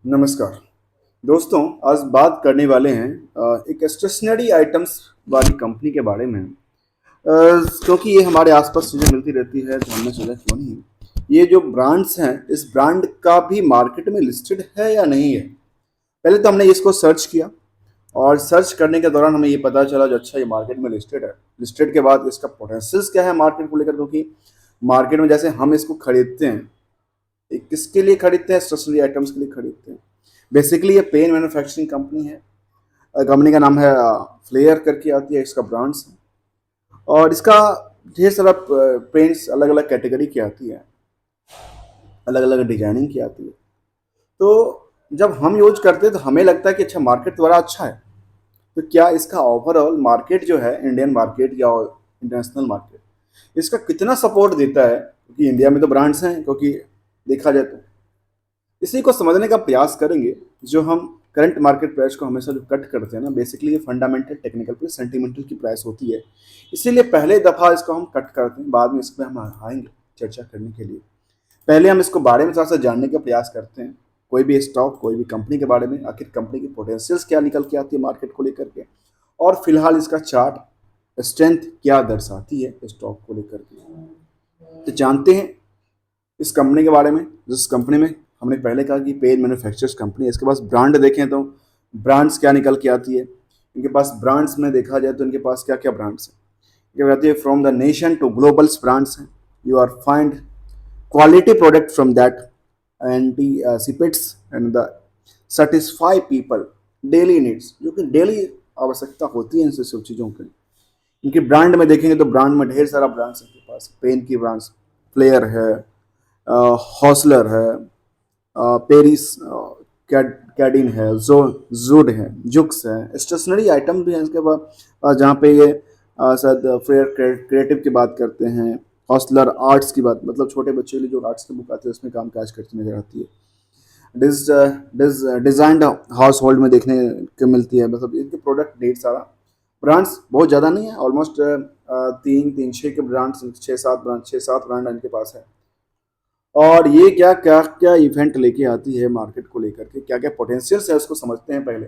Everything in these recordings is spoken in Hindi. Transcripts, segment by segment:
नमस्कार दोस्तों। आज बात करने वाले हैं एक स्टेशनरी आइटम्स वाली कंपनी के बारे में। क्योंकि ये हमारे आसपास चीज़ें मिलती रहती है तो हमने सोचा क्यों नहीं ये जो ब्रांड्स हैं इस ब्रांड का भी मार्केट में लिस्टेड है या नहीं है। पहले तो हमने इसको सर्च किया और सर्च करने के दौरान हमें ये पता चला जो अच्छा ये मार्केट में लिस्टेड है। लिस्टेड के बाद इसका पोटेंशियल्स क्या है मार्केट को लेकर, क्योंकि मार्केट में जैसे हम इसको खरीदते हैं, ये किसके लिए खरीदते हैं? स्टेशनरी आइटम्स के लिए खरीदते हैं। बेसिकली ये पेन मैन्युफैक्चरिंग कंपनी है। कंपनी का नाम है फ्लेयर करके आती है, इसका ब्रांड्स है। और इसका ढेर सारा पेंट्स अलग अलग कैटेगरी की आती है, अलग अलग डिजाइनिंग की आती है। तो जब हम यूज करते हैं तो हमें लगता है कि अच्छा मार्केट बड़ा अच्छा है। तो क्या इसका ओवरऑल मार्केट जो है, इंडियन मार्केट या इंटरनेशनल मार्केट, इसका कितना सपोर्ट देता है? क्योंकि इंडिया में तो ब्रांड्स हैं, क्योंकि देखा जाए तो इसी को समझने का प्रयास करेंगे। जो हम करंट मार्केट प्राइस को हमेशा जो कट करते हैं ना, बेसिकली ये फंडामेंटल, टेक्निकल प्लस सेंटिमेंटल की प्राइस होती है। इसीलिए पहले दफ़ा इसको हम कट करते हैं, बाद में इस पर हम आएंगे चर्चा करने के लिए। पहले हम इसको बारे में थोड़ा सा जानने का प्रयास करते हैं, कोई भी स्टॉक, कोई भी कंपनी के बारे में, आखिर कंपनी की पोटेंशियल्स क्या निकल के आती है मार्केट को लेकर के, और फिलहाल इसका चार्ट स्ट्रेंथ क्या दर्शाती है स्टॉक को लेकर के। तो जानते हैं इस कंपनी के बारे में। जिस कंपनी में हमने पहले कहा कि पेन मैन्युफैक्चरर्स कंपनी है, इसके पास ब्रांड देखें तो ब्रांड्स क्या निकल के आती है। इनके पास ब्रांड्स में देखा जाए तो इनके पास क्या क्या ब्रांड्स हैं। ये कहती है from the nation to globals brands हैं। You are find quality product from that anticipates and the satisfy people daily needs, जो कि डेली आवश्यकता होती है इनसे सब चीज़ों की। इनके ब्रांड में देखेंगे तो ब्रांड में ढेर सारा ब्रांड्स है इनके पास। पेन की ब्रांड्स फ्लेयर है, हॉसलर है, पेरिस कैडिन है, जूड है, जुक्स है। स्टेशनरी आइटम भी है इसके पास, जहाँ पे ये शायद फ्रेयर क्रिएटिव की बात करते हैं, हॉसलर आर्ट्स की बात, मतलब छोटे बच्चे के लिए जो आर्ट्स की बुक आती है उसमें काम काज करती नजर आती है। डिजाइंड हाउस होल्ड में देखने को मिलती है। मतलब इनके प्रोडक्ट ढेर सारा, ब्रांड्स बहुत ज़्यादा नहीं है, ऑलमोस्ट तीन छः के ब्रांड्स, छः सात ब्रांड इनके पास है। और ये क्या क्या क्या इवेंट लेके आती है मार्केट को लेकर के, क्या क्या पोटेंशियल्स है उसको समझते हैं पहले।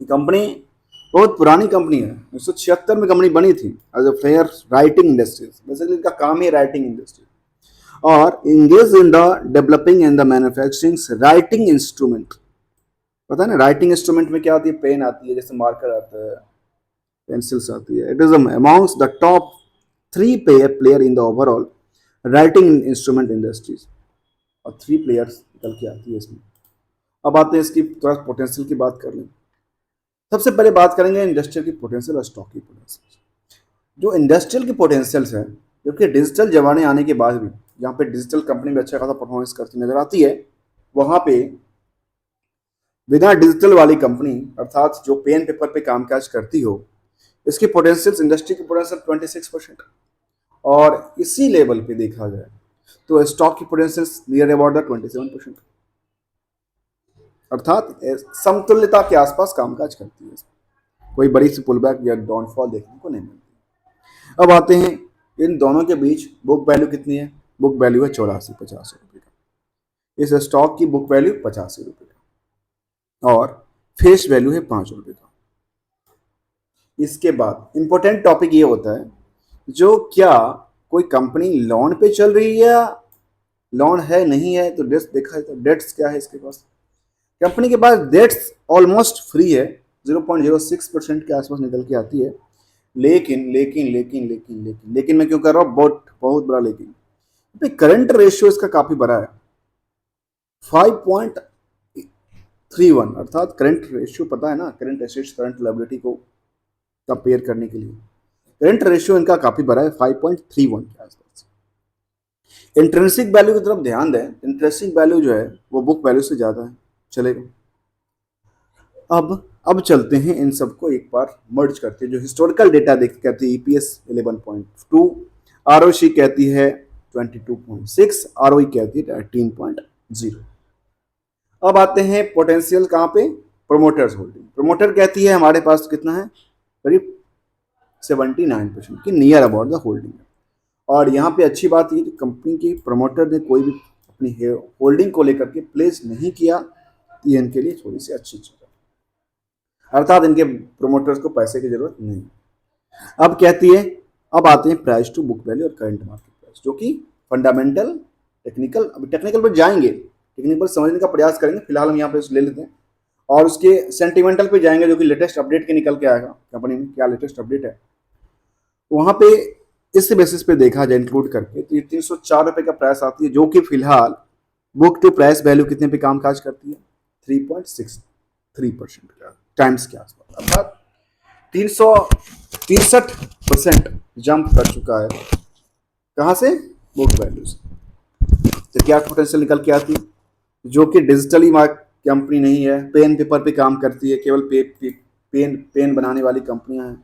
कंपनी बहुत पुरानी कंपनी है, 1976 में कंपनी बनी थी as a Flair Writing Industries. Basically इनका काम है राइटिंग इंडस्ट्री, और engage in the developing and the manufacturing writing instrument. पता है ना राइटिंग इंस्ट्रूमेंट में क्या आती है? पेन आती है, जैसे मार्कर आता है, पेंसिल्स आती है। It is amongst the top 3 player in the overall writing instrument industries, और 3 प्लेयर्स निकल के आती है इसमें। अब आते हैं इसकी थोड़ा पोटेंशियल की बात कर लें। सबसे पहले बात करेंगे इंडस्ट्रियल की पोटेंशियल और स्टॉक की पोटेंशियल। जो इंडस्ट्रियल की पोटेंशियल्स है, क्योंकि डिजिटल जमाने आने के बाद भी जहाँ पे डिजिटल कंपनी में अच्छा खासा परफॉर्मेंस करती नजर आती है, वहाँ पे बिना डिजिटल वाली कंपनी, अर्थात जो पेन पेपर पे कामकाज करती हो, इसकी पोटेंशियल्स, इंडस्ट्री की पोटेंशियल 26%। और इसी लेवल पे देखा जाए तो स्टॉक की पोटेंशियल्स नियर अबाउट द 27%, अर्थात समतुल्यता के आसपास कामकाज करती है। कोई बड़ी सी पुलबैक या डाउनफॉल देखने को नहीं मिलती। अब आते हैं इन दोनों के बीच बुक वैल्यू कितनी है। बुक वैल्यू है 84-85 रुपये का। इस स्टॉक की बुक वैल्यू 85 रुपये का, और फेस वैल्यू है 5 रुपये का। इसके बाद इंपॉर्टेंट टॉपिक ये होता है, जो क्या कोई कंपनी लोन पे चल रही है या लोन है नहीं है। तो डेट्स देखा है तो डेट्स क्या है इसके पास। कंपनी के पास डेट्स ऑलमोस्ट फ्री है, 0.06% के आसपास निकल के आती है। लेकिन लेकिन लेकिन लेकिन लेकिन लेकिन मैं क्यों कर रहा हूँ, बहुत बहुत बड़ा लेकिन, करंट रेशियो इसका काफी बड़ा है, 5.31। अर्थात करंट रेशियो, पता है ना, करंट एसेट्स करंट लायबिलिटी को कंपेयर करने के लिए करंट रेशियो इनका काफी बड़ा है, 5.31 के आसपास। इंट्रिंसिक वैल्यू की तरफ ध्यान दें, इंट्रिंसिक वैल्यू जो है वो बुक वैल्यू से ज्यादा है, चलेगा। अब चलते हैं इन सबको एक बार मर्ज करते हैं। जो हिस्टोरिकल डेटा देख कहती है ईपीएस 11.2, आरओसी कहती है 22.6, आरओई कहती है 18.0। अब आते हैं पोटेंशियल कहाँ पे, प्रोमोटर्स होल्डिंग। प्रोमोटर कहती है हमारे पास कितना है, करीब 79% की नियर अबाउट द होल्डिंग। और यहाँ पे अच्छी बात ये कंपनी की प्रमोटर ने कोई भी अपनी होल्डिंग को लेकर के प्लेस नहीं किया, ये इनके लिए थोड़ी सी अच्छी चीज़ है, अर्थात इनके प्रोमोटर्स को पैसे की जरूरत नहीं। अब कहती है, अब आते हैं प्राइस टू बुक वैल्यू और करंट मार्केट प्राइस, जो कि फंडामेंटल टेक्निकल, अभी टेक्निकल पर जाएंगे, टेक्निकल समझने का प्रयास करेंगे, फिलहाल हम यहाँ पे ले लेते हैं और उसके सेंटिमेंटल पे जाएंगे, जो कि लेटेस्ट अपडेट के निकल के आएगा कंपनी में क्या लेटेस्ट अपडेट है वहाँ पे। इस बेसिस पे देखा जाए इंक्लूड करके तो ये 304 रुपये का प्राइस आती है, जो कि फिलहाल बुक टू प्राइस वैल्यू कितने पे कामकाज करती है, 3.63% टाइम्स के आसपास, अर्थात 363% जंप कर चुका है। कहाँ से? बुक वैल्यू से। तो क्या पोटेंशियल निकल के आती है, जो कि डिजिटली कंपनी नहीं है, पेन पेपर पे काम करती है, केवल पेन बनाने वाली कंपनियां हैं,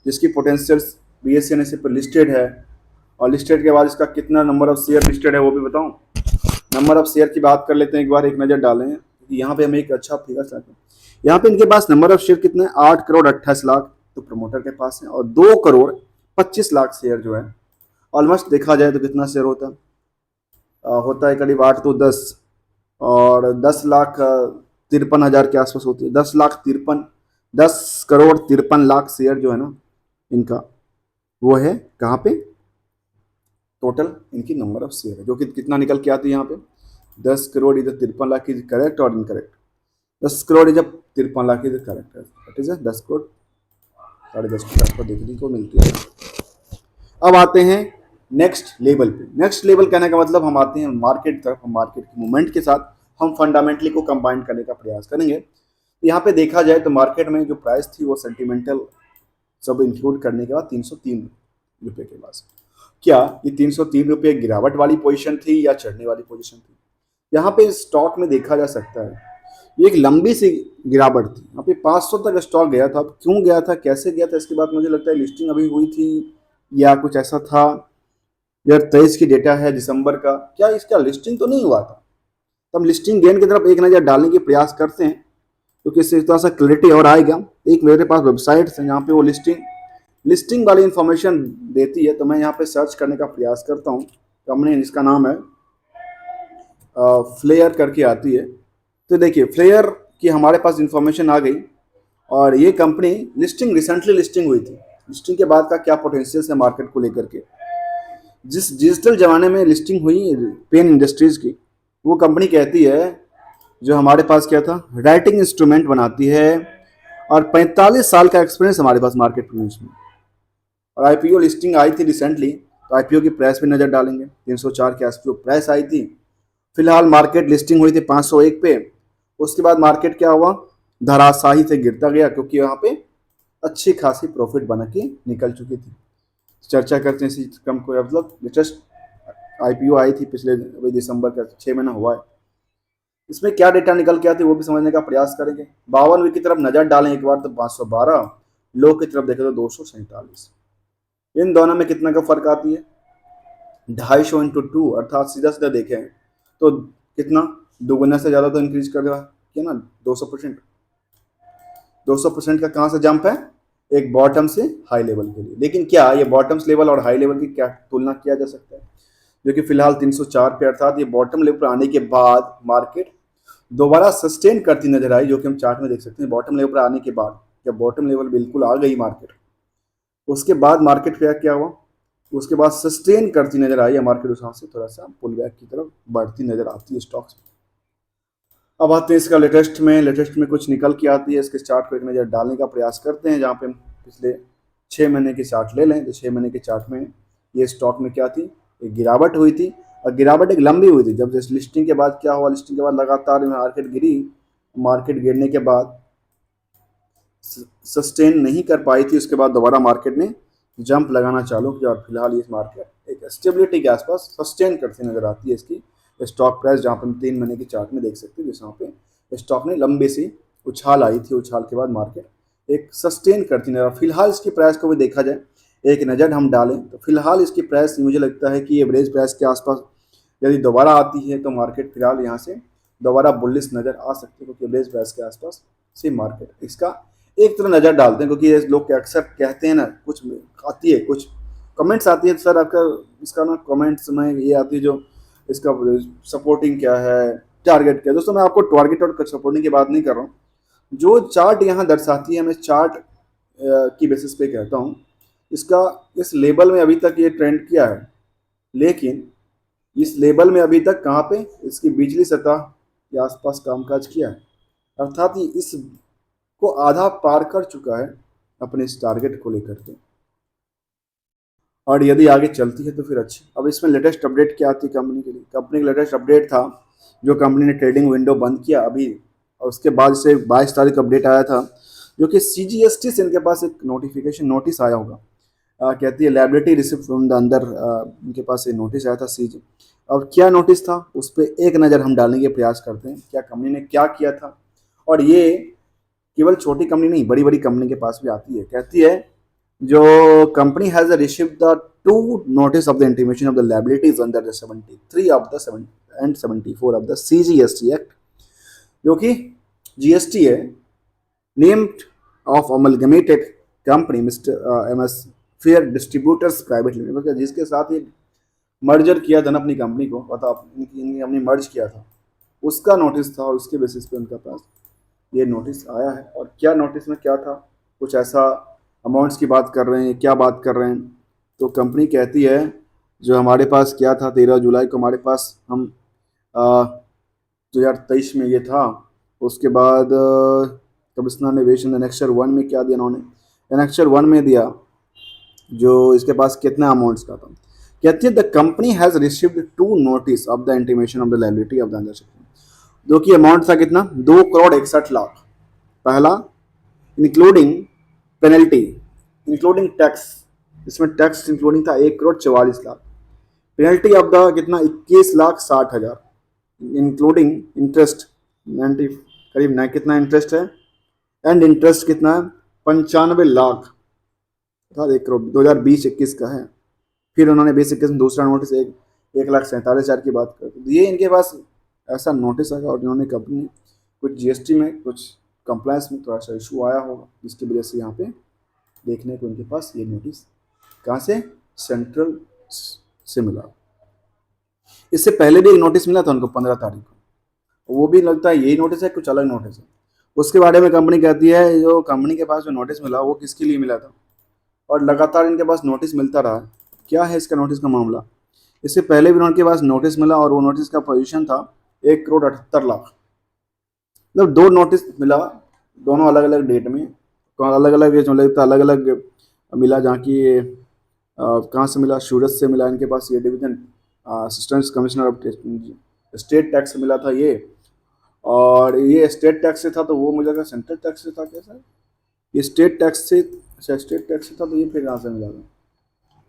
जिसकी पोटेंशियल BSE पर लिस्टेड है, और लिस्टेड के बाद इसका कितना नंबर ऑफ शेयर लिस्टेड है वो भी बताऊं। नंबर ऑफ शेयर की बात कर लेते हैं, एक बार एक नज़र डालें, यहाँ पे हमें एक अच्छा फिगर चाहते हैं। यहाँ पे इनके पास नंबर ऑफ शेयर कितने हैं, 8,28,00,000 तो प्रमोटर के पास है, और 2,25,00,000 शेयर जो है, ऑलमोस्ट देखा जाए तो कितना शेयर होता है, होता है करीब 8 तो 10 और 10,53,000 के आसपास होती है। 10,53,00,000 शेयर जो है ना इनका, वो है कहाँ पे, टोटल इनकी नंबर ऑफ शेयर है, जो कि कितना निकल के आती है यहाँ पे, 10 करोड़ इधर 53 लाख इज करेक्ट और इनकरेक्ट, 10 करोड़ इधर 53 लाख इधर करेक्ट है, ठीक है, 10 करोड़ 10.5 करोड़ आपको देखने को मिलती है। अब आते हैं नेक्स्ट लेवल पे। नेक्स्ट लेवल कहने का मतलब हम आते हैं मार्केट तरफ, हम मार्केट के मूवमेंट के साथ हम फंडामेंटली को कंबाइन करने का प्रयास करेंगे। यहाँ पे देखा जाए तो मार्केट में जो प्राइस थी वो सेंटिमेंटल सब इंक्लूड करने के बाद 303 रुपये के पास, क्या ये 303 रुपये गिरावट वाली पोजीशन थी या चढ़ने वाली पोजीशन थी? यहाँ पे स्टॉक में देखा जा सकता है ये एक लंबी सी गिरावट थी, यहाँ पे 500 तक स्टॉक गया था। अब क्यों गया था, कैसे गया था, इसके बाद मुझे लगता है लिस्टिंग अभी हुई थी या कुछ ऐसा था, यार 23 की डेटा है दिसंबर का, क्या इसका लिस्टिंग तो नहीं हुआ था? तो हम लिस्टिंग गेन की तरफ एक नज़र डालने की प्रयास करते हैं, क्योंकि इससे थोड़ा सा क्लैरिटी और आएगा। एक मेरे पास वेबसाइट है जहाँ पे वो लिस्टिंग वाली इंफॉर्मेशन देती है, तो मैं यहाँ पे सर्च करने का प्रयास करता हूँ। कंपनी जिसका नाम है फ्लेयर करके आती है, तो देखिए फ्लेयर की हमारे पास इंफॉर्मेशन आ गई, और ये कंपनी रिसेंटली लिस्टिंग हुई थी। लिस्टिंग के बाद का क्या पोटेंशियल है मार्केट को लेकर के, जिस डिजिटल जमाने में लिस्टिंग हुई पेन इंडस्ट्रीज की, वो कंपनी कहती है जो हमारे पास क्या था, राइटिंग इंस्ट्रूमेंट बनाती है, और 45 साल का एक्सपीरियंस हमारे पास मार्केट में। और IPO लिस्टिंग आई थी रिसेंटली, तो IPO की प्राइस पे नज़र डालेंगे, 304 के आसपास प्राइस आई थी। फिलहाल मार्केट लिस्टिंग हुई थी 501 पे, उसके बाद मार्केट क्या हुआ, धराशाही से गिरता गया, क्योंकि यहाँ पे अच्छी खासी प्रॉफिट बना के निकल चुकी थी। चर्चा करते हैं इसी क्रम को, मतलब लेटेस्ट IPO आई थी पिछले अभी दिसंबर का 6 महीना हुआ है, इसमें क्या डेटा निकल के आती है वो भी समझने का प्रयास करेंगे। 52 की तरफ नज़र डालें एक बार तो 512, लो की तरफ देखें तो 247, इन दोनों में कितना का फर्क आती है, 250 इंटू 2, अर्थात सीधा सीधा देखें तो कितना, दोगुना से ज़्यादा तो इंक्रीज कर रहा है ना, 200%। 200% का कहाँ से जंप है, एक बॉटम से हाई लेवल के लिए। लेकिन क्या ये बॉटम्स लेवल और हाई लेवल की क्या तुलना किया जा सकता है, जो कि फिलहाल 304 पे, अर्थात ये बॉटम लेवल पर आने के बाद मार्केट दोबारा सस्टेन करती नजर आई, जो कि हम चार्ट में देख सकते हैं। बॉटम लेवल पर आने के बाद जब बॉटम लेवल बिल्कुल आ गई मार्केट, उसके बाद मार्केट क्या हुआ, उसके बाद सस्टेन करती नजर आई है मार्केट, उस से थोड़ा सा पुल बैक की तरफ बढ़ती नजर आती है स्टॉक्स में। अब आते हैं इसका लेटेस्ट में कुछ निकल के आती है, इसके चार्ट को एक नज़र डालने का प्रयास करते हैं, जहाँ पे हम पिछले 6 महीने के चार्ट ले लें तो 6 महीने के चार्ट में ये स्टॉक में क्या थी, एक गिरावट हुई थी, और गिरावट एक लंबी हुई थी। जब जैसे लिस्टिंग के बाद क्या हुआ, लिस्टिंग के बाद लगातार मार्केट गिरी, मार्केट गिरने के बाद सस्टेन नहीं कर पाई थी, उसके बाद दोबारा मार्केट ने जंप लगाना चालू किया, और फिलहाल ये मार्केट एक स्टेबिलिटी के आसपास सस्टेन करती नजर आती है। इसकी स्टॉक प्राइस जहाँ पर हम 3 महीने के चार्ट में देख सकते हैं, जिस यहाँ पे स्टॉक ने लंबी सी उछाल आई थी, उछाल के बाद मार्केट एक सस्टेन करती नजर। फिलहाल इसकी प्राइस को भी देखा जाए, एक नज़र हम डालें तो फिलहाल इसकी प्राइस मुझे लगता है कि एवरेज प्राइस के आसपास यदि दोबारा आती है तो मार्केट फिलहाल यहाँ से दोबारा बुलिश नज़र आ सकती है, क्योंकि एवरेज प्राइस के आसपास से मार्केट इसका एक तरह नज़र डालते हैं। क्योंकि ये लोग अक्सर कहते हैं ना, कुछ आती है, कुछ कमेंट्स आती है, सर आपका इसका ना कमेंट्स में ये आती है जो इसका सपोर्टिंग क्या है, टारगेट किया। दोस्तों मैं आपको टारगेट और सपोर्टिंग की बात नहीं कर रहा हूँ, जो चार्ट यहाँ दर्शाती है मैं चार्ट की बेसिस पे कहता हूँ। इसका इस लेवल में अभी तक ये ट्रेंड किया है, लेकिन इस लेवल में अभी तक कहाँ पे इसकी बिजली सतह के आसपास कामकाज किया है, अर्थात ये इसको आधा पार कर चुका है अपने इस टारगेट को लेकर के, और यदि आगे चलती है तो फिर अच्छी। अब इसमें लेटेस्ट अपडेट क्या आती है कंपनी के लिए? कंपनी का लेटेस्ट अपडेट था जो कंपनी ने ट्रेडिंग विंडो बंद किया अभी, और उसके बाद से 22 तारीख अपडेट आया था, जो कि CGST से इनके पास एक नोटिफिकेशन नोटिस आया होगा। कहती है लाइबिलिटी रिसिप्ट फ्रॉम द अंदर, इनके पास एक नोटिस आया था CG। अब क्या नोटिस था उस पर एक नज़र हम डालने के प्रयास करते हैं, क्या कंपनी ने क्या किया था। और ये केवल छोटी कंपनी नहीं, बड़ी बड़ी कंपनी के पास भी आती है। कहती है जो company has received the two notice of the intimation of the liabilities under the 73 of the 7 and 74 of the CGST act, जो कि GST है, named of amalgamated company mister MS fair distributors private limited, जिसके साथ ये मर्जर किया था ना अपनी कंपनी को, पता इनकी हमने मर्ज किया था, उसका नोटिस था, और उसके बेसिस पे उनके पास ये नोटिस आया है। और क्या नोटिस में क्या था, कुछ ऐसा अमाउंट्स की बात कर रहे हैं, क्या बात कर रहे हैं, तो कंपनी कहती है जो हमारे पास क्या था 13 जुलाई को हमारे पास हम 2023 में ये था। उसके बाद कमिश्नर निवेशन एनेक्चर 1 में क्या दिया उन्होंने, एनेक्चर 1 में दिया जो इसके पास कितना अमाउंट्स का था। कहती है the company has received 2 notice of the intimation of the liability of the under, जो कि अमाउंट था कितना 2,61,00,000 पहला, इंक्लूडिंग पेनल्टी इंक्लूडिंग टैक्स, इसमें टैक्स इंक्लूडिंग था 1,44,00,000, पेनल्टी ऑफ द कितना 21,60,000, इंक्लूडिंग इंटरेस्ट 90 करीब ना कितना इंटरेस्ट है, एंड इंटरेस्ट कितना है 95,00,000 था 1 करोड़ 2020-21 का है। फिर उन्होंने 20-21 में दूसरा नोटिस 1,47,000 की बात करते, ये इनके पास ऐसा नोटिस आएगा। और इन्होंने कंपनी कुछ GST में कुछ कंप्लायंस में थोड़ा सा इशू आया होगा, जिसकी वजह से यहाँ पे देखने को इनके पास ये नोटिस कहाँ से, सेंट्रल से मिला। इससे पहले भी एक नोटिस मिला था उनको 15 तारीख को, वो भी लगता है यही नोटिस है, कुछ अलग नोटिस है। उसके बारे में कंपनी कहती है जो कंपनी के पास जो नोटिस मिला वो किसके लिए मिला था, और लगातार इनके पास नोटिस मिलता रहा। क्या है इसका नोटिस का मामला, इससे पहले भी उनके पास नोटिस मिला और वो नोटिस का पोजीशन था 1,78,00,000, मतलब 2 नोटिस मिला, दोनों अलग अलग डेट में, अलग अलग जो लगता अलग अलग मिला, जहाँ की कहाँ से मिला, सूरत से मिला इनके पास ये division assistant commissioner of state tax मिला था ये, और ये स्टेट टैक्स से था तो वो मुझे लगा सेंट्रल टैक्स से था, कैसा ये स्टेट टैक्स से, अच्छा स्टेट टैक्स से था तो ये फिर कहाँ से मिला था,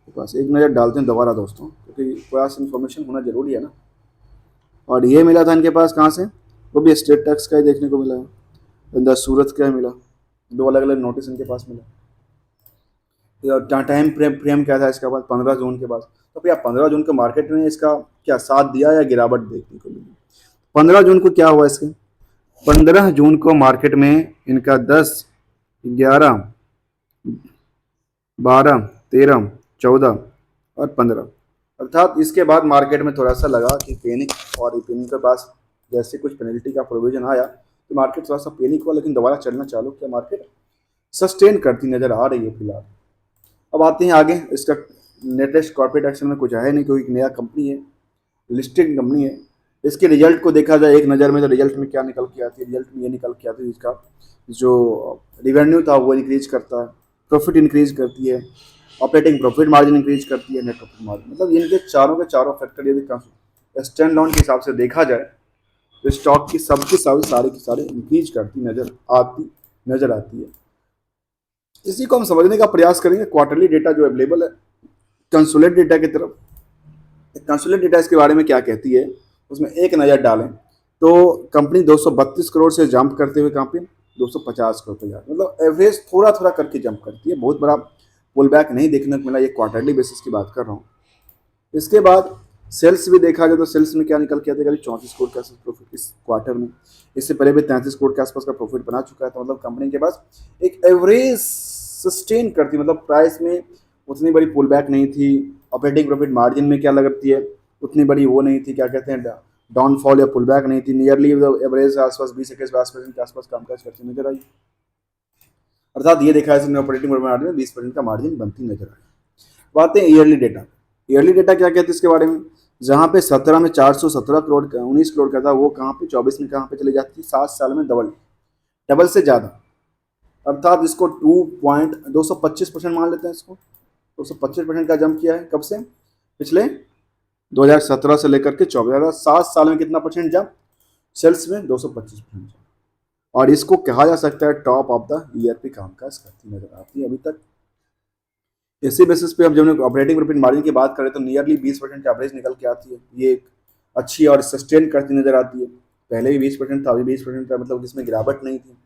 तो बस एक नज़र डालते हैं दोबारा दोस्तों, क्योंकि पास इन्फॉर्मेशन होना जरूरी है ना। और ये मिला था इनके पास कहाँ से, वो भी स्टेट टैक्स का ही देखने को मिला है, अंदर सूरत का मिला, 2 अलग अलग नोटिस इनके पास मिला। टाइम फ्रेम क्या था इसका पास 15 जून के बाद, तो भैया 15 जून को मार्केट में इसका क्या साथ दिया या गिरावट देखने को मिली। 15 जून को क्या हुआ इसके, 15 जून को मार्केट में इनका 10, 11, 12, 13, 14 और 15, अर्थात इसके बाद मार्केट में थोड़ा सा लगा कि पैनिक, और पैनिक के पास जैसे कुछ पेनल्टी का प्रोविजन आया तो मार्केट थोड़ा सा पैनिक हुआ, लेकिन दोबारा चलना चालू किया, मार्केट सस्टेन करती नज़र आ रही है फिलहाल। अब आते हैं आगे, इसका लेटेस्ट कॉर्पोरेट एक्शन में कुछ है नहीं, क्योंकि नया कंपनी है, लिस्टेड कंपनी है। इसके रिजल्ट को देखा जाए एक नज़र में तो रिजल्ट में क्या निकल के आती है, रिजल्ट में ये निकल के आती है इसका जो रिवेन्यू था वो इंक्रीज करता है, प्रॉफिट इंक्रीज करती है, ऑपरेटिंग प्रॉफिट मार्जिन इंक्रीज करती है, नेट प्रॉफिट मार्जिन, मतलब इनके चारों के चारों फैक्टर यदि स्टैंड डाउन के हिसाब से देखा जाए तो स्टॉक की सबकी सारे की सारे इंक्रीज करती नज़र आती है। इसी को हम समझने का प्रयास करेंगे क्वार्टरली डेटा जो अवेलेबल है कंसोलिडेटेड डेटा की तरफ। कंसोलिडेटेड डेटा इसके बारे में क्या कहती है उसमें एक नज़र डालें तो कंपनी 232 करोड़ से जंप करते हुए कहाँ पे 250 करोड़ पे जाती है, मतलब एवरेज थोड़ा थोड़ा करके जंप करती है, बहुत बड़ा पुल बैक नहीं देखने को मिला, ये क्वार्टरली बेसिस की बात कर रहा हूँ। इसके बाद सेल्स भी देखा जाए तो सेल्स में क्या निकल के आते करीब 34 करोड़ के आसपास प्रॉफिट इस क्वार्टर में, इससे पहले भी 33 करोड़ के आसपास का प्रॉफिट बना चुका है। तो मतलब कंपनी के पास एक एवरेज सस्टेन करती, मतलब प्राइस में उतनी बड़ी पुल बैक नहीं थी, ऑपरेटिंग प्रॉफिट मार्जिन में क्या लगती है उतनी बड़ी वो नहीं थी, क्या कहते हैं डाउनफॉल या पुल बैक नहीं थी, नियरली एवरेज आसपास 20-21% के आसपास कामकाज करती नजर आई। अर्थात ये देखा है ऑपरेटिंग मार्जिन में 20% का मार्जिन बनती नजर आई। बात है ईयरली डेटा। ईयरली डेटा क्या कहते हैं इसके बारे में, जहाँ पे 17 में 417 करोड़ का 19 करोड़ का था, वो कहाँ पे 24 में कहाँ पे चली जाती है, 7 साल में डबल से ज़्यादा। अर्थात इसको 225% मान लेते हैं, इसको 225% का जंप किया है। कब से, पिछले 2017 से लेकर के 24, 7 साल में कितना परसेंट जंप, सेल्स में 225% जंप। और इसको कहा जा सकता है टॉप ऑफ द ईयर पे कामकाज करती नजर आती है अभी तक। इसी बेसिस पे अब जब ऑपरेटिंग प्रॉफिट मार्जिन की बात करें तो नियरली 20% एवरेज निकल के आती है। ये एक अच्छी और सस्टेन करती नजर आती है। पहले भी 20% था, अभी 20% था, मतलब इसमें गिरावट नहीं थी।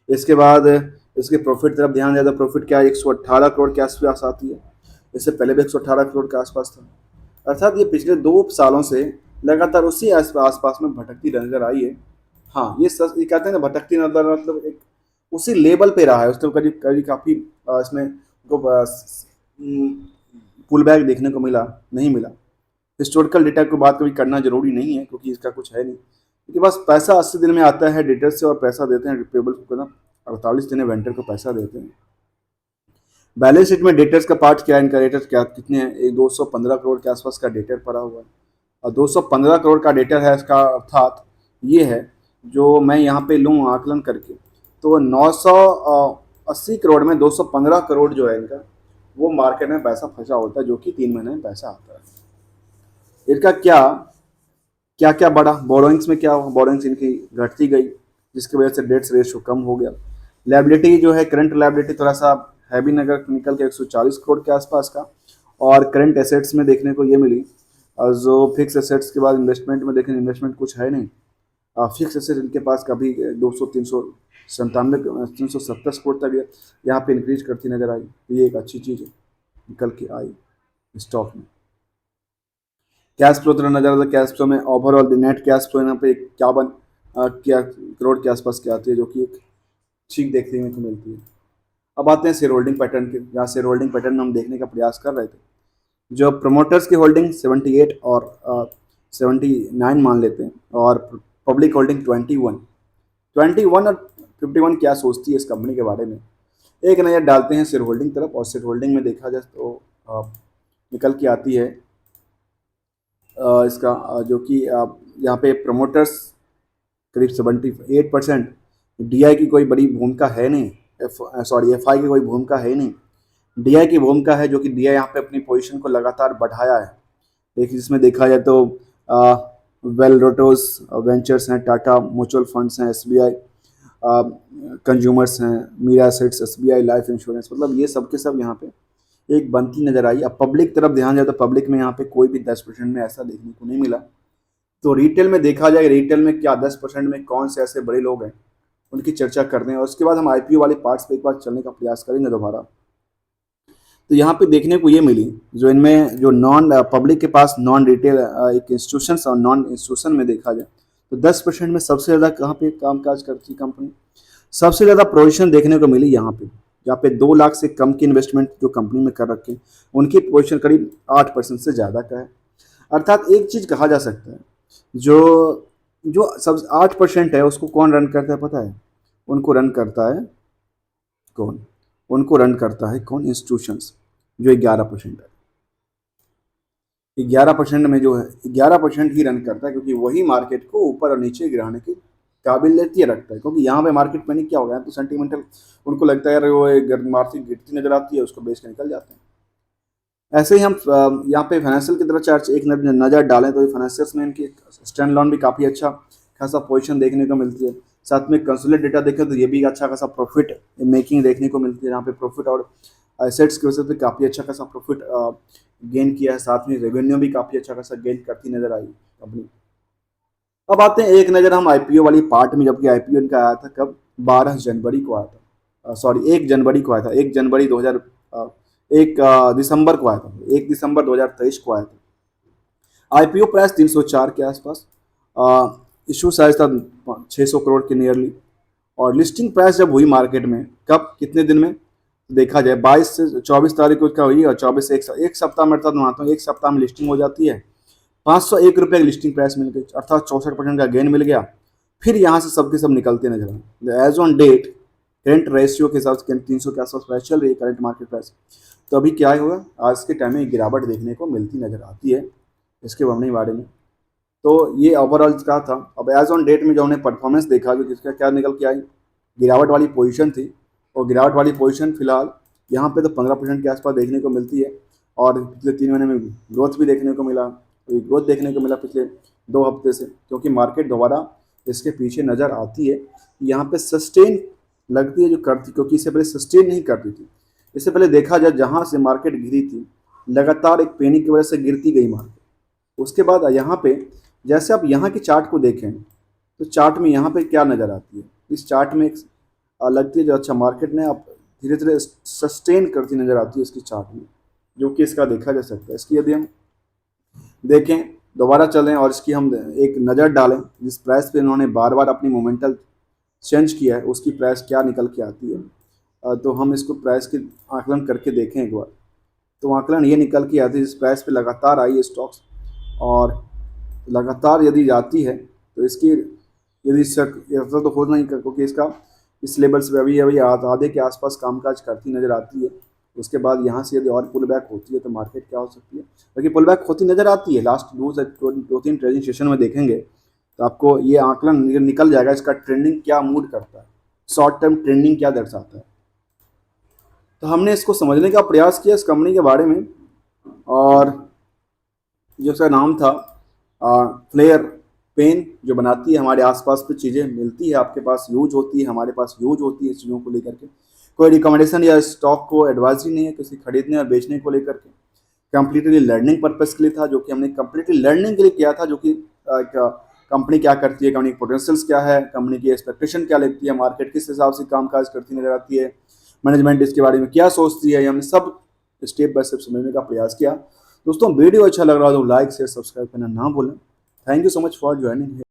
इसके बाद इसके प्रॉफिट तरफ ध्यान दिया तो प्रॉफिट क्या 118 करोड़ के आसपास आती है। इससे पहले भी 118 करोड़ के आसपास था। अर्थात ये पिछले 2 सालों से लगातार उसी आसपास में भटकती नजर आई है। हाँ, ये कहते हैं ना भटकती नजर, मतलब एक उसी लेवल पे रहा है। उसने करीब करीब काफ़ी इसमें पुल बैक देखने को नहीं मिला। हिस्टोरिकल डेटा की बात कभी करना जरूरी नहीं है, क्योंकि इसका कुछ है नहीं, क्योंकि बस पैसा 80 दिन में आता है डेटर से, और पैसा देते हैं रिपेबल को ना 48 दिन में वेंडर को पैसा देते हैं। बैलेंस शीट में डेटर्स का पार्ट क्या है, इनका डेटर क्या कितने हैं, 215 करोड़ के आसपास का डेटर पड़ा हुआ है। और 215 करोड़ का डेटर है, इसका अर्थात ये है जो मैं यहाँ पे लूँ आकलन करके, तो 980 करोड़ में 215 करोड़ जो है इनका, वो मार्केट में पैसा फंसा होता है, जो कि 3 महीने में पैसा आता है। इनका क्या क्या बढ़ा, बोरोइंग्स में क्या हुआ, बोरोइंग्स इनकी घटती गई, जिसकी वजह से डेट्स रेशियो कम हो गया। लायबिलिटी जो है, करंट लायबिलिटी थोड़ा सा हैवी निकल के 140 करोड़ के आसपास का। और करंट एसेट्स में देखने को ये मिली, जो फिक्स एसेट्स के बाद इन्वेस्टमेंट में देखें, इन्वेस्टमेंट कुछ है नहीं। फिक्स एसेट इनके पास कभी 370 करोड़ तक यहाँ पे इंक्रीज करती नजर आई। ये एक अच्छी चीज़ है, निकल के आई स्टॉक में। कैश फ्लो तरह नजर आता है, कैश फ्लो में ओवरऑल नेट कैश फ्लो यहाँ पे 51 करोड़ के आसपास की आती है, जो कि एक ठीक देखने को मिलती है। अब आते हैं शेयर होल्डिंग पैटर्न के, जहाँ शेयर होल्डिंग पैटर्न हम देखने का प्रयास कर रहे थे। जो प्रमोटर्स की होल्डिंग 78 और 79 मान लेते हैं, और पब्लिक होल्डिंग 21 और 51 क्या सोचती है इस कंपनी के बारे में, एक नज़र डालते हैं शेयर होल्डिंग तरफ। और शेयर होल्डिंग में देखा जाए तो निकल के आती है इसका जो कि यहाँ पे प्रमोटर्स करीब 78%, DI की कोई बड़ी भूमिका है नहीं, FI की कोई भूमिका है नहीं, DI की भूमिका है, जो कि DI यहाँ पे अपनी पोजीशन को लगातार बढ़ाया है। देखिए इसमें देखा जाए तो वेलरोटोस वेंचर्स हैं, टाटा म्यूचुअल फंड्स हैं, SBI कंज्यूमर्स हैं, Mirae assets, SBI life insurance, मतलब ये सब के सब यहाँ पे एक बनती नजर आई। अब पब्लिक तरफ ध्यान जाए तो पब्लिक में यहाँ पे कोई भी 10% में ऐसा देखने को नहीं मिला। तो रिटेल में देखा जाए, रिटेल में क्या 10% में कौन से ऐसे बड़े लोग हैं, उनकी चर्चा करते हैं, और उसके बाद हम IPO वाले पार्ट्स पे एक बार चलने का प्रयास करेंगे दोबारा। तो यहाँ पे देखने को ये मिली, जो इनमें जो नॉन पब्लिक के पास नॉन रिटेल एक इंस्टीट्यूशन और नॉन इंस्टीट्यूशन में देखा जाए तो 10% में सबसे ज़्यादा कहाँ पे कामकाज करती कंपनी, सबसे ज़्यादा पोजीशन देखने को मिली यहाँ पे 2 लाख से कम की इन्वेस्टमेंट जो कंपनी में कर रखे, उनकी पोजीशन करीब 8% से ज़्यादा का है। अर्थात एक चीज़ कहा जा सकता है, जो सब 8% है, उसको कौन रन करता है पता है, उनको रन करता है कौन, इंस्टीट्यूशंस, जो 11% है। 11% में जो है 11% ही रन करता है, क्योंकि वही मार्केट को ऊपर और नीचे गिराने की काबिलियत रखता है। क्योंकि यहाँ पे मार्केट में नहीं क्या हो गया, तो सेंटीमेंटल उनको लगता है यार वो मार्केट गिरती नजर आती है, उसको बेच के निकल जाते हैं। ऐसे ही हम यहाँ पे फाइनेंशियल की तरफ चार्ज एक नज़र डालें तो फाइनेंशियल्स में इनकी स्टैंड लोन भी काफ़ी अच्छा खासा पोजीशन देखने को मिलती है। साथ में कंसोलिडेट डेटा देखें तो ये भी अच्छा खासा प्रॉफिट मेकिंग देखने को मिलती है, यहाँ पे प्रॉफिट और एसेट्स की वजह से काफ़ी अच्छा खासा प्रॉफिट गेन किया है। साथ में रेवेन्यू भी काफ़ी अच्छा खासा गेन करती नजर आई कंपनी। अब आते हैं एक नज़र हम IPO वाली पार्ट में, जबकि IPO इनका आया था कब, 12 जनवरी को आया था, 1 जनवरी को आया था, 1 जनवरी 1 दिसंबर को आया था, 1 दिसंबर 2023 को आया था। IPO प्राइस 304 के आसपास, इशू साइज था 600 करोड़ के नियरली, और लिस्टिंग प्राइस जब हुई मार्केट में कब, कितने दिन में देखा जाए 22 से 24 तारीख को इसका हुई, और 24 से एक सप्ताह में, अर्थात मानता हूँ 1 सप्ताह में लिस्टिंग हो जाती है। ₹501 की लिस्टिंग प्राइस मिल गई, अर्थात 64% का गेन मिल गया। फिर यहाँ से सबके सब निकलते नजर आए। As on date current ratio के हिसाब से 300 के आसपास प्राइस चल रही है, करंट मार्केट प्राइस। तो अभी क्या होगा, आज के टाइम में गिरावट देखने को मिलती नजर आती है इसके बढ़ने बारे में। तो ये ओवरऑल का था। अब एज ऑन डेट में जो हमने परफॉर्मेंस देखा, जो जिसका क्या निकल के आई, गिरावट वाली पोजीशन थी, और गिरावट वाली पोजीशन फिलहाल यहाँ पे तो 15% के आसपास देखने को मिलती है। और पिछले 3 महीने में ग्रोथ भी देखने को मिला, तो ये ग्रोथ देखने को मिला पिछले 2 हफ्ते से, क्योंकि मार्केट दोबारा इसके पीछे नज़र आती है। यहाँ पे सस्टेन लगती है जो करती, क्योंकि इससे पहले सस्टेन नहीं करती थी। इससे पहले देखा जाए जहाँ से मार्केट गिरी थी, लगातार एक पैनिक की वजह से गिरती गई मार्केट। उसके बाद यहाँ पे जैसे आप यहाँ के चार्ट को देखें, तो चार्ट में यहाँ पे क्या नज़र आती है, इस चार्ट में एक लगती है जो अच्छा मार्केट ने अब धीरे धीरे सस्टेन करती नज़र आती है इसकी चार्ट में, जो कि इसका देखा जा सकता है। इसकी यदि हम देखें, दोबारा चलें और इसकी हम एक नज़र डालें, जिस प्राइस पे इन्होंने बार बार अपनी मोमेंटल चेंज किया है, उसकी प्राइस क्या निकल के आती है। तो हम इसको प्राइस के आकलन करके देखें एक बार, तो आकलन ये निकल के आती है जिस प्राइस पे लगातार आई है स्टॉक्स, और लगातार यदि जाती है तो इसकी यदि ऐसा तो हो नहीं, क्योंकि इसका इस लेवल से अभी आधे के आसपास कामकाज करती नज़र आती है। उसके बाद यहाँ से यदि और पुल बैक होती है तो मार्केट क्या हो सकती है, क्योंकि पुल बैक होती नज़र आती है। लास्ट 2 से 3 ट्रेडिंग सेशन में देखेंगे तो आपको ये आकलन निकल जाएगा, इसका ट्रेंडिंग क्या मूड करता है, शॉर्ट टर्म ट्रेंडिंग क्या दर्शाता है। तो हमने इसको समझने का प्रयास किया इस कंपनी के बारे में, और जो उसका नाम था फ्लेयर पेन, जो बनाती है हमारे आसपास पे चीज़ें मिलती है, आपके पास यूज होती है, हमारे पास यूज होती है इस चीज़ों को लेकर के। कोई रिकमेंडेशन या स्टॉक को एडवाइजरी नहीं है किसी खरीदने और बेचने को लेकर के, कम्प्लीटली लर्निंग पर्पज़ के लिए था, जो कि हमने कम्प्लीटली लर्निंग के लिए किया था, जो कि कंपनी क्या करती है, कंपनी के पोटेंशियल्स क्या है, कंपनी की एक्सपेक्टेशन क्या लेती है, मार्केट किस हिसाब से कामकाज करती नजर आती है, मैनेजमेंट इसके बारे में क्या सोचती है, हमने सब स्टेप बाय स्टेप समझने का प्रयास किया। दोस्तों वीडियो अच्छा लग रहा हो तो लाइक शेयर सब्सक्राइब करना ना भूलें। Thank you so much for joining.